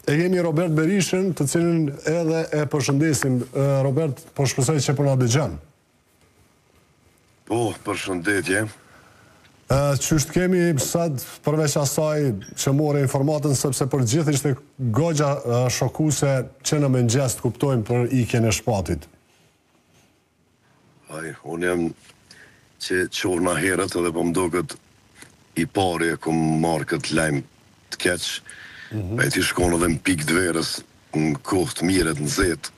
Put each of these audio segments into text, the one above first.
E kemi Robert Berishën, të cilin edhe e përshëndesim. Robert, po shpresoj që po na dëgjon. Po, përshëndetje. Qështë kemi sot përveç asaj që more informatën, sepse për gjithë ishte goxha shokuse që në mëngjes të kuptojmë për ikjen e shpatit. Unë jam që qorna herët edhe po më duket i pari e kom marrë këtë lajm të keq. E ti shkon edhe në pikë dverës, në kohë të miret, në zetë.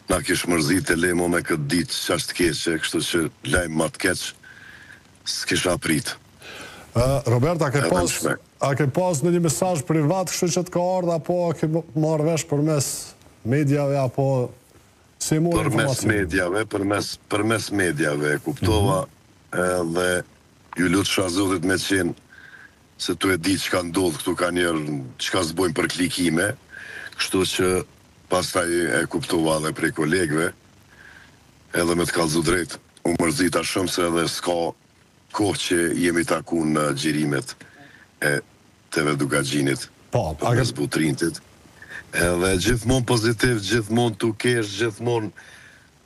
Na kish mërzit e lemo me këtë ditë që ashtë keqe, kështu që lajmë ma të keq, s'kisha prit. Robert, a ke pas në një mesazh privat, kështu që të ka ardhë, apo a ke marrë vesh përmes mediave, apo si morë informacion? Përmes mediave, kuptova dhe ju lutë shazotit me qenë se tu e di që ka ndodhë këtu ka njerë që ka zbojnë për klikime, kështu që pastaj e kuptova dhe prej kolegve, edhe me të kallëzu drejt, u mërzita shumë se edhe s'ka kohë që jemi taku në gjirimet e TV Dugaxhinit, përmes Butrintit. Edhe gjithmonë pozitiv, gjithmonë tu kesh, gjithmonë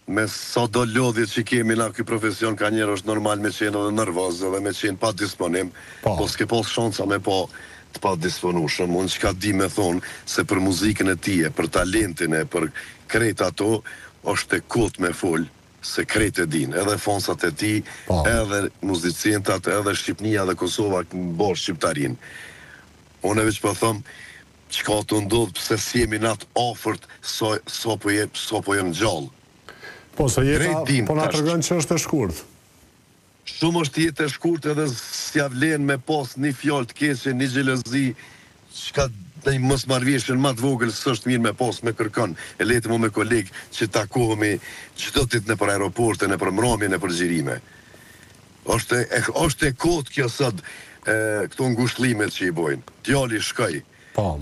me sa do lodhje që kemi na këj profesion ka njerë është normal me qenë edhe nervoz edhe me qenë pa disponim, po s'ke pas shanca me pa të pa disponushëm. Unë që ka di me thonë se për muzikën e tije, për talentin e, për krejt ato, është e kot me full, se krejt e din, edhe fonsat e ti, edhe muzicentat, edhe Shqipnia dhe Kosova në borë shqiptarin. Unë e veç për thëmë, që ka të ndodhë pëse si jemi natë ofërt, so po jem gjallë. Po, se jeta po na tregon që është e shkurt. Shumë është jetë e shkurt edhe s'ja vlen me pas një fjallë të keqe, një xhelozi, që ka një mos marrëveshjen më të vogël s'është mirë me pas me kërkon. E leti mu me kolegë që takohemi çdo ditë nëpër aeroporte, nëpër mbrëmje, nëpër xhirime. Është e kot kjo sot këto ngushëllimet që i bojnë. Djali shkoj.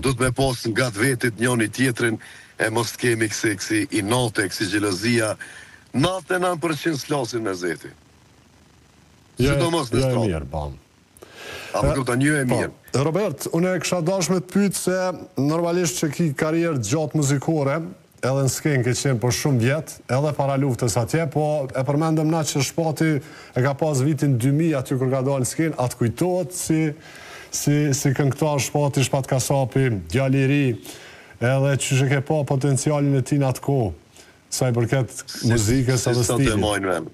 Do të me pas nga të vetit njëri tjetrin e mos të kemi kësi i natë, kësi xhelozia. 99% s'lasin me zeti. Sidomos në stratë. A më këpëta një e mirë. Robert, unë e kësha dashme të pytë se normalisht që ki karierë gjatë muzikore, edhe në skenë ke qenë për shumë vjetë, edhe para luftës atje, po e përmendëm na që shpati e ka pas vitin 2000 aty kër ka dalë në skenë, atë kujtojtë si këngëtar shpati, Shpat Kasapi, djali i ri, edhe që që ke pa potencialin e ti në atë kohë, sa i përket muzikës edhe stilit.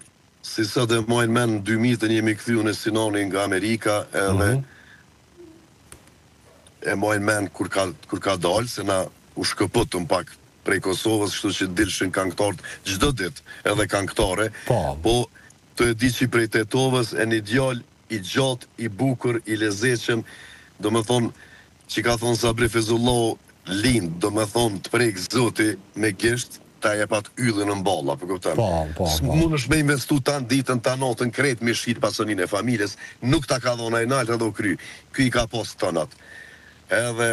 Si sot e mojnë men, në 2000 jemi këthyu në Sinoni nga Amerika, edhe e mojnë men kur ka dalë, se na u shkëpëtëm pak prej Kosovës, kështu që dilshin këngëtarët çdo ditë, edhe këngëtare, po të e di që prej Tetovës e një djallë i gjatë, i bukur, i lezeqëm, do me thonë, që ka thonë Sabri Fezullahu, lind, do me thonë të prejkë zoti me gisht, ta e pat yllën në mballa, për këpëtan. Mund është me investu tanë ditën, ta natën, kretë me shqit pasonin e familjes, nuk ta ka dhona i naltë edhe o kry. Ky i ka pos të tonat. Edhe,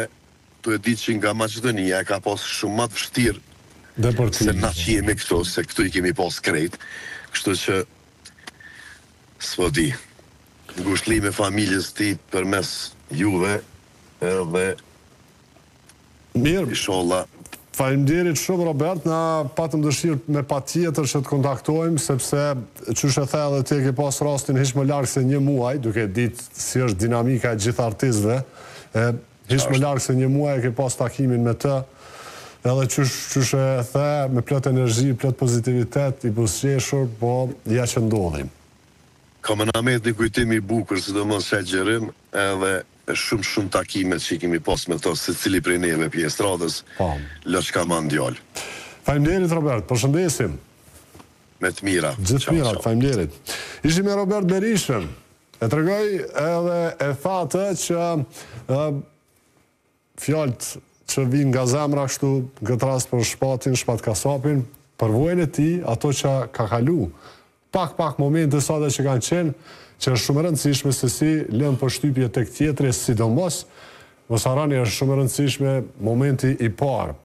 të e ditë që nga Maqedonia e ka pos shumë matë vështirë, se na që jemi këto, se këtu i kemi pos kretë. Kështu që, s'po di, ngushëllime familjes ti për mes juve, edhe, isholla, Faleminderit shumë, Robert, na patëm dëshirë me patjetër që të kontaktojmë, sepse qysh e the edhe ti ke pas rastin hiq më larg se një muaj, duke ditë si është dinamika e gjithë artistëve, hiq më larg se një muaj ke pas takimin me të, edhe qysh e the me plot energji, plot pozitivitet, i buzëqeshur, po ja që ndodhim. Ka më namet një kujtimi i bukur, sidomos që gjerim, edhe shumë takimet që i kemi pas me to, se cili prej neve pjesë radhës, lëç ka ma ndjallë. Faleminderit, Robert, përshëndesim. Me të mira. Gjithë mirat, faleminderit. Ishim me Robert Berishën, e tregoj edhe e thate që fjallët që vinë nga zemra kështu, këtë rast për Shpatin, Shpat Kasapin, për vojnë e ti, ato që ka kalu, pak momente sa dhe që kanë qenë, që është shumë rëndësishme se si lëmë për shtypje tek tjetëri, sidomos, mos harroni është shumë rëndësishme momenti i parë.